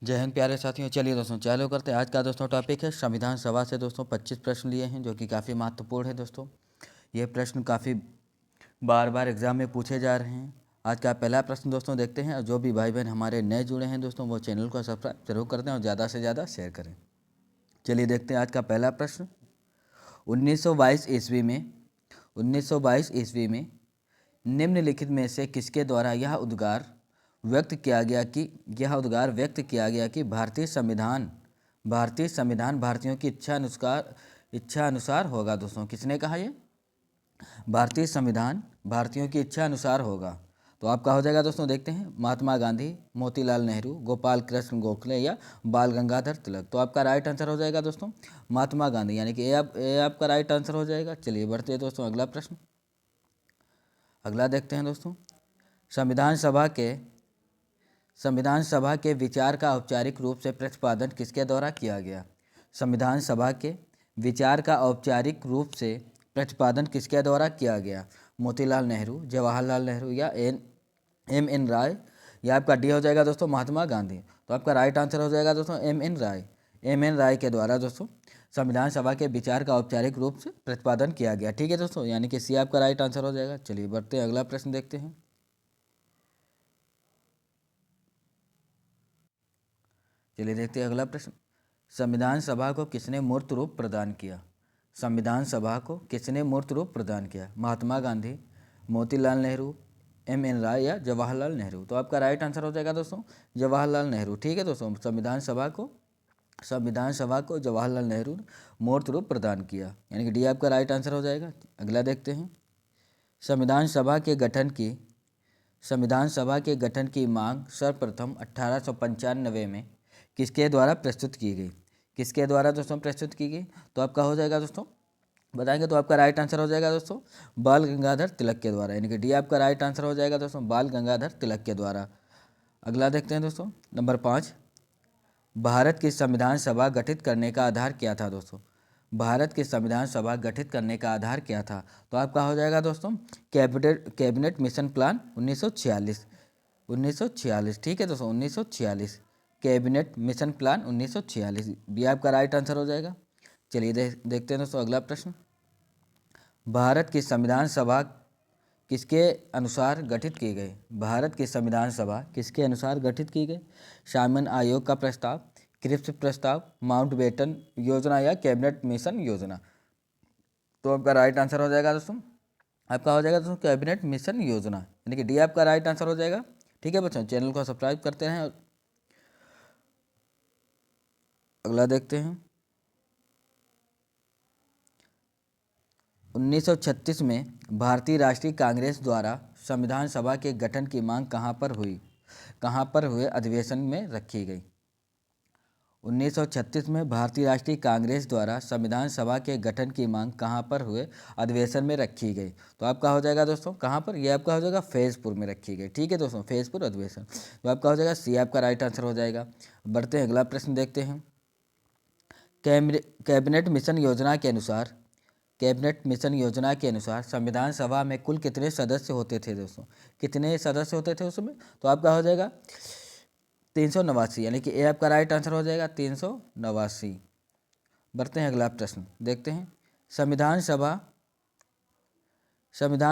जय हिंद प्यारे साथियों। चलिए दोस्तों चालू करते हैं। आज का दोस्तों टॉपिक है संविधान सभा से दोस्तों 25 प्रश्न लिए हैं जो कि काफ़ी महत्वपूर्ण है दोस्तों। ये प्रश्न काफ़ी बार बार एग्जाम में पूछे जा रहे हैं। आज का पहला प्रश्न दोस्तों देखते हैं, और जो भी भाई बहन हमारे नए जुड़े हैं दोस्तों वो चैनल को सब्सक्राइब जरूर कर दें और ज़्यादा से ज़्यादा शेयर करें। चलिए देखते हैं आज का पहला प्रश्न। 1922 ईस्वी में निम्नलिखित में से किसके द्वारा यह उद्गार व्यक्त किया गया कि भारतीय संविधान भारतीयों की इच्छा अनुसार होगा। दोस्तों किसने कहा ये? भारतीय संविधान भारतीयों की इच्छा अनुसार होगा। तो आपका हो जाएगा दोस्तों, देखते हैं, महात्मा गांधी, मोतीलाल नेहरू, गोपाल कृष्ण गोखले या बाल गंगाधर तिलक। तो आपका राइट आंसर हो जाएगा दोस्तों महात्मा गांधी, यानी कि ये आपका राइट आंसर हो जाएगा। चलिए बढ़ते हैं दोस्तों अगला प्रश्न। अगला देखते हैं दोस्तों, संविधान सभा के विचार का औपचारिक रूप से प्रतिपादन किसके द्वारा किया गया? संविधान सभा के विचार का औपचारिक रूप से प्रतिपादन किसके द्वारा किया गया? मोतीलाल नेहरू, जवाहरलाल नेहरू या एम एन राय, या आपका डी हो जाएगा दोस्तों महात्मा गांधी। तो आपका राइट आंसर हो जाएगा दोस्तों एम एन राय के द्वारा दोस्तों संविधान सभा के विचार का औपचारिक रूप से प्रतिपादन किया गया। ठीक है दोस्तों, यानी कि सी आपका राइट आंसर हो जाएगा। चलिए बढ़ते हैं अगला प्रश्न देखते हैं। चलिए देखते हैं अगला प्रश्न। संविधान सभा को किसने मूर्त रूप प्रदान किया? संविधान सभा को किसने मूर्त रूप प्रदान किया? महात्मा गांधी, मोतीलाल नेहरू, एम एन राय या जवाहरलाल नेहरू। तो आपका राइट आंसर हो जाएगा दोस्तों जवाहरलाल नेहरू। ठीक है दोस्तों, संविधान सभा को जवाहरलाल नेहरू ने मूर्त रूप प्रदान किया, यानी कि डी आपका राइट आंसर हो जाएगा। अगला देखते हैं। संविधान सभा के गठन की मांग सर्वप्रथम 1895 में किसके द्वारा प्रस्तुत की गई? किसके द्वारा दोस्तों प्रस्तुत की गई? तो आपका हो जाएगा दोस्तों, बताएंगे तो आपका राइट आंसर हो जाएगा दोस्तों बाल गंगाधर तिलक के द्वारा, यानी कि डी आपका राइट आंसर हो जाएगा दोस्तों बाल गंगाधर तिलक के द्वारा। अगला देखते हैं दोस्तों, नंबर 5, भारत की संविधान सभा गठित करने का आधार क्या था? दोस्तों भारत की संविधान सभा गठित करने का आधार क्या था? तो आपका हो जाएगा दोस्तों कैबिनेट मिशन प्लान 1946। ठीक है दोस्तों 1946, कैबिनेट मिशन प्लान 1946 भी आपका राइट आंसर हो जाएगा। चलिए देखते हैं दोस्तों अगला प्रश्न। भारत की संविधान सभा किसके अनुसार गठित की गई? भारत की संविधान सभा किसके अनुसार गठित की गई? साइमन आयोग का प्रस्ताव, क्रिप्स प्रस्ताव, माउंटबेटन योजना या कैबिनेट मिशन योजना। तो आपका राइट आंसर हो जाएगा दोस्तों, आपका हो जाएगा दोस्तों कैबिनेट मिशन योजना, यानी कि डी आपका राइट आंसर हो जाएगा। ठीक है बच्चों, चैनल को सब्सक्राइब करते हैं। अगला देखते हैं। 1936 में भारतीय राष्ट्रीय कांग्रेस द्वारा संविधान सभा के गठन की मांग कहाँ पर हुए अधिवेशन में रखी गई? 1936 में भारतीय राष्ट्रीय कांग्रेस द्वारा संविधान सभा के गठन की मांग कहाँ पर हुए अधिवेशन में रखी गई? तो आपका हो जाएगा दोस्तों कहाँ पर? ये आपका हो जाएगा फैज़पुर में रखी गई। ठीक है दोस्तों, फैज़पुर अधिवेशन। तो आपका हो जाएगा सी आपका राइट आंसर हो जाएगा। बढ़ते हैं अगला प्रश्न देखते हैं। कैबिनेट मिशन योजना के अनुसार संविधान सभा में कुल कितने सदस्य होते थे? दोस्तों कितने सदस्य होते थे उसमें? तो आपका हो जाएगा 389, यानी कि ए आपका राइट आंसर हो जाएगा 389। बढ़ते हैं अगला प्रश्न देखते हैं। संविधान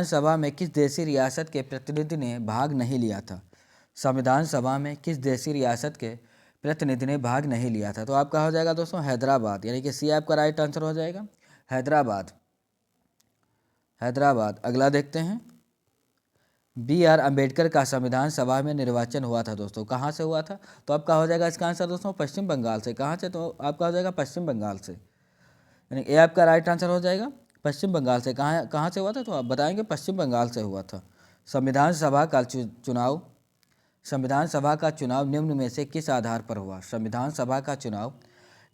सभा में किस देशी रियासत के प्रतिनिधि ने भाग नहीं लिया था? संविधान सभा में किस देशी रियासत के प्रतिनिधि ने भाग नहीं लिया था? तो आपका हो जाएगा दोस्तों हैदराबाद, यानी कि सी आपका राइट आंसर हो जाएगा हैदराबाद। अगला देखते हैं। B.R. अम्बेडकर का संविधान सभा में निर्वाचन हुआ था। दोस्तों कहाँ से हुआ था? तो आपका हो जाएगा इसका आंसर दोस्तों पश्चिम बंगाल से। कहाँ से? तो आपका हो जाएगा पश्चिम बंगाल से, यानी ए आपका राइट आंसर हो जाएगा पश्चिम बंगाल से। कहाँ से हुआ था? तो आप बताएंगे पश्चिम बंगाल से हुआ था। संविधान सभा का चुनाव निम्न में से किस आधार पर हुआ? संविधान सभा का चुनाव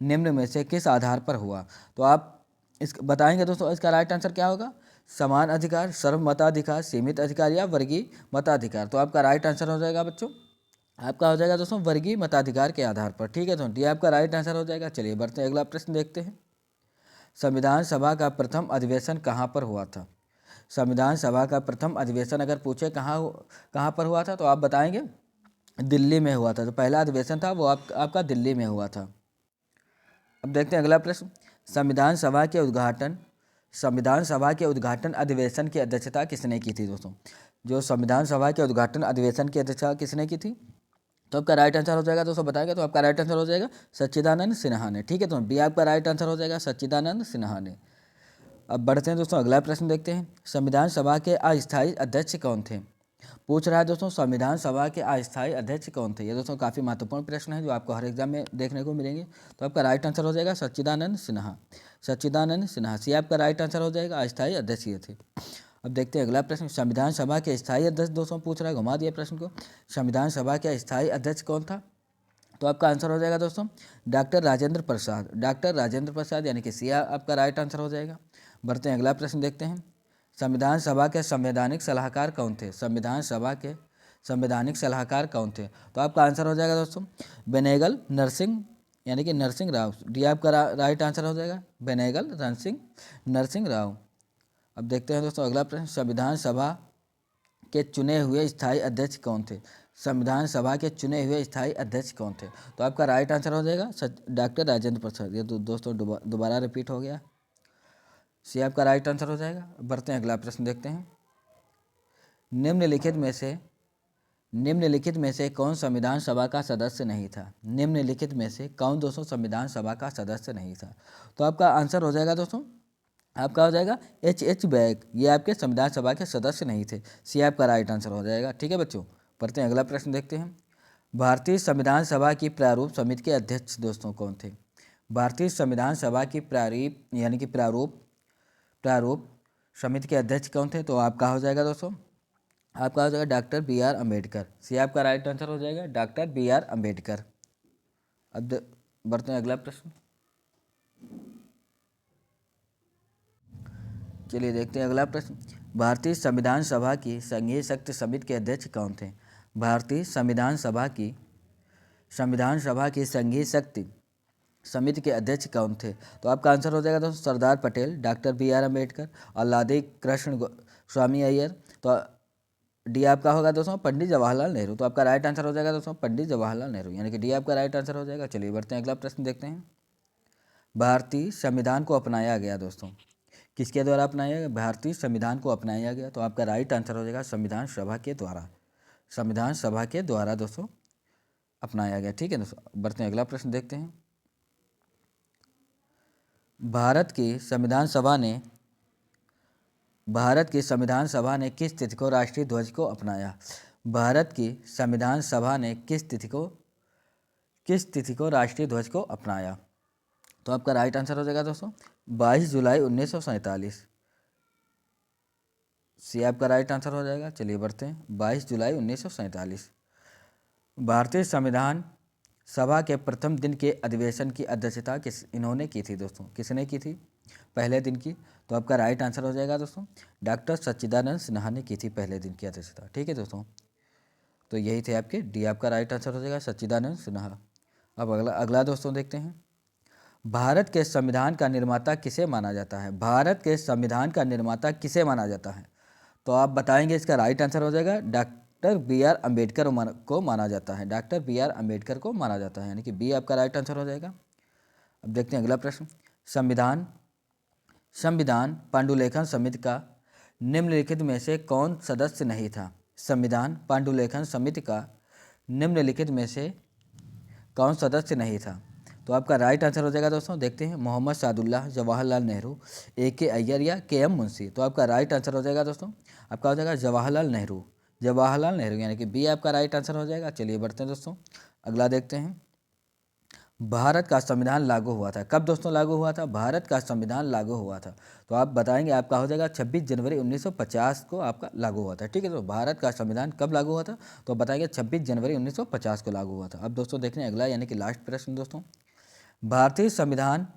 निम्न में से किस आधार पर हुआ? तो आप इस बताएंगे दोस्तों इसका राइट आंसर क्या होगा? समान अधिकार, सर्वमताधिकार, सीमित अधिकार या वर्गीय मताधिकार। तो आपका राइट आंसर हो जाएगा बच्चों, आपका हो जाएगा दोस्तों वर्गीय मताधिकार के आधार पर। ठीक है, तो डी आपका राइट आंसर हो जाएगा। चलिए बढ़ते हैं अगला प्रश्न देखते हैं। संविधान सभा का प्रथम अधिवेशन कहाँ पर हुआ था? संविधान सभा का प्रथम अधिवेशन अगर पूछे कहाँ पर हुआ था, तो आप बताएंगे दिल्ली में हुआ था। जो पहला अधिवेशन था वो आपका दिल्ली में हुआ था। अब देखते हैं अगला प्रश्न। संविधान सभा के उद्घाटन अधिवेशन की अध्यक्षता किसने की थी दोस्तों? जो संविधान सभा के उद्घाटन अधिवेशन की अध्यक्षता किसने की थी? तो आपका राइट आंसर हो जाएगा दोस्तों, बताएगा तो आपका राइट आंसर हो जाएगा सच्चिदानंद सिन्हा ने। ठीक है, तो बी आपका राइट आंसर हो जाएगा सच्चिदानंद सिन्हा ने। अब बढ़ते हैं दोस्तों, अगला प्रश्न देखते हैं। संविधान सभा के अस्थायी अध्यक्ष कौन थे? पूछ रहा है दोस्तों संविधान सभा के अस्थायी अध्यक्ष कौन थे। ये दोस्तों काफ़ी महत्वपूर्ण प्रश्न है जो आपको हर एग्जाम में देखने को मिलेंगे। तो आपका राइट आंसर हो जाएगा सच्चिदानंद सिन्हा। सच्चिदानंद सिन्हा सी आपका राइट आंसर हो जाएगा, अस्थायी अध्यक्ष ये थे। अब देखते हैं अगला प्रश्न। संविधान सभा के स्थायी अध्यक्ष दोस्तों पूछ रहा है, घुमा दिया प्रश्न को। संविधान सभा के स्थायी अध्यक्ष कौन था? तो आपका आंसर हो जाएगा दोस्तों डॉक्टर राजेंद्र प्रसाद। डॉक्टर राजेंद्र प्रसाद यानी कि सी आपका राइट आंसर हो जाएगा। बढ़ते हैं अगला प्रश्न देखते हैं। संविधान सभा के संवैधानिक सलाहकार कौन थे? संविधान सभा के संवैधानिक सलाहकार कौन थे? तो आपका आंसर हो जाएगा दोस्तों बेनेगल नरसिंह यानी कि नरसिंह राव। डी आपका राइट आंसर हो जाएगा बेनेगल नरसिंह राव। अब देखते हैं दोस्तों अगला प्रश्न। संविधान सभा के चुने हुए स्थायी अध्यक्ष कौन थे? संविधान सभा के चुने हुए स्थायी अध्यक्ष कौन थे? तो आपका राइट आंसर हो जाएगा डॉक्टर राजेंद्र प्रसाद। ये तो दोस्तों दोबारा रिपीट हो गया, सी आपका राइट आंसर हो जाएगा। बढ़ते हैं अगला प्रश्न देखते हैं। निम्नलिखित में से कौन संविधान सभा का सदस्य नहीं था? निम्नलिखित में से कौन दोस्तों संविधान सभा का सदस्य नहीं था? तो आपका आंसर हो जाएगा दोस्तों, आपका हो जाएगा H बैग। ये आपके संविधान सभा के सदस्य नहीं थे, सी आपका राइट आंसर हो जाएगा। ठीक है बच्चों, पढ़ते हैं अगला प्रश्न देखते हैं। भारतीय संविधान सभा की प्रारूप समिति के अध्यक्ष दोस्तों कौन थे? भारतीय संविधान सभा की प्रारूप समिति के अध्यक्ष कौन थे? तो आपका हो जाएगा दोस्तों, आपका हो जाएगा डॉक्टर B.R. अम्बेडकर। सी आपका राइट आंसर हो जाएगा डॉक्टर B.R. अम्बेडकर। अब बढ़ते हैं अगला प्रश्न। चलिए देखते हैं अगला प्रश्न। भारतीय संविधान सभा की संघीय शक्ति समिति के अध्यक्ष कौन थे? भारतीय संविधान सभा की संघीय शक्ति समिति के अध्यक्ष कौन थे? तो आपका आंसर हो जाएगा दोस्तों सरदार पटेल, डॉक्टर B.R. अम्बेडकर और लादी कृष्ण स्वामी अय्यर। तो डी आपका होगा दोस्तों पंडित जवाहरलाल नेहरू। तो आपका राइट आंसर हो जाएगा दोस्तों पंडित जवाहरलाल नेहरू, यानी कि डी आपका राइट आंसर हो जाएगा। चलिए बढ़ते हैं अगला प्रश्न देखते हैं। भारतीय संविधान को अपनाया गया दोस्तों, किसके द्वारा अपनाया गया? भारतीय संविधान को अपनाया गया। तो आपका राइट आंसर हो जाएगा संविधान सभा के द्वारा। संविधान सभा के द्वारा दोस्तों अपनाया गया। ठीक है दोस्तों, बढ़ते हैं अगला प्रश्न देखते हैं। भारत की संविधान सभा ने किस तिथि को राष्ट्रीय ध्वज को अपनाया? भारत की संविधान सभा ने किस तिथि को राष्ट्रीय ध्वज को अपनाया? तो आपका राइट आंसर हो जाएगा दोस्तों 22 जुलाई 1947। सी आपका राइट आंसर हो जाएगा। चलिए बढ़ते हैं 22 जुलाई 1947। भारतीय संविधान सभा के प्रथम दिन के अधिवेशन की अध्यक्षता इन्होंने की थी दोस्तों? किसने की थी पहले दिन की? तो आपका राइट आंसर हो जाएगा दोस्तों डॉक्टर सच्चिदानंद सिन्हा ने की थी पहले दिन की अध्यक्षता। ठीक है दोस्तों, तो यही थे आपके, डी आपका राइट आंसर हो जाएगा सच्चिदानंद सिन्हा। अब अगला दोस्तों देखते हैं। भारत के संविधान का निर्माता किसे माना जाता है? भारत के संविधान का निर्माता किसे माना जाता है? तो आप बताएंगे, इसका राइट आंसर हो जाएगा डॉक्टर B.R. अम्बेडकर को माना जाता है। Doctor B.R. अम्बेडकर को माना जाता है, यानी कि बी आपका राइट आंसर हो जाएगा। अब देखते हैं अगला प्रश्न। संविधान पांडुलेखन समिति का निम्नलिखित में से कौन सदस्य नहीं था? संविधान पांडुलेखन समिति का निम्नलिखित में से कौन सदस्य नहीं था? तो आपका राइट आंसर हो जाएगा दोस्तों, देखते हैं मोहम्मद सादुल्लाह, जवाहरलाल नेहरू, A.K. अय्यर या K.M. मुंशी। तो आपका राइट आंसर हो जाएगा दोस्तों, आपका हो जाएगा जवाहरलाल नेहरू, यानी कि बी आपका राइट आंसर हो जाएगा। चलिए बढ़ते हैं दोस्तों, अगला देखते हैं। भारत का संविधान लागू हुआ था कब दोस्तों? लागू हुआ था, भारत का संविधान लागू हुआ था। तो आप बताएंगे, आपका हो जाएगा 26 जनवरी 1950 को आपका लागू हुआ था। ठीक है, तो भारत का संविधान कब लागू हुआ था? तो बताएंगे 26 जनवरी 1950 को लागू हुआ था। अब दोस्तों देखते हैं अगला, यानी कि लास्ट प्रश्न दोस्तों। भारतीय संविधान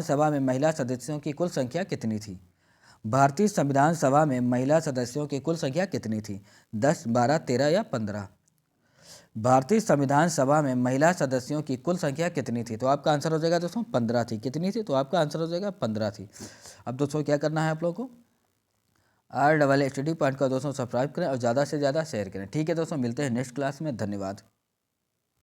सभा में महिला सदस्यों की कुल संख्या कितनी थी? भारतीय संविधान सभा में महिला सदस्यों की कुल संख्या कितनी थी? 10, 12, 13 या 15? भारतीय संविधान सभा में महिला सदस्यों की कुल संख्या कितनी थी? तो आपका आंसर हो जाएगा दोस्तों 15 थी। कितनी थी? तो आपका आंसर हो जाएगा 15 थी। अब दोस्तों क्या करना है आप लोगों को, RSSD पॉइंट का दोस्तों सब्सक्राइब करें और ज़्यादा से ज़्यादा शेयर करें। ठीक है दोस्तों, मिलते हैं नेक्स्ट क्लास में। धन्यवाद।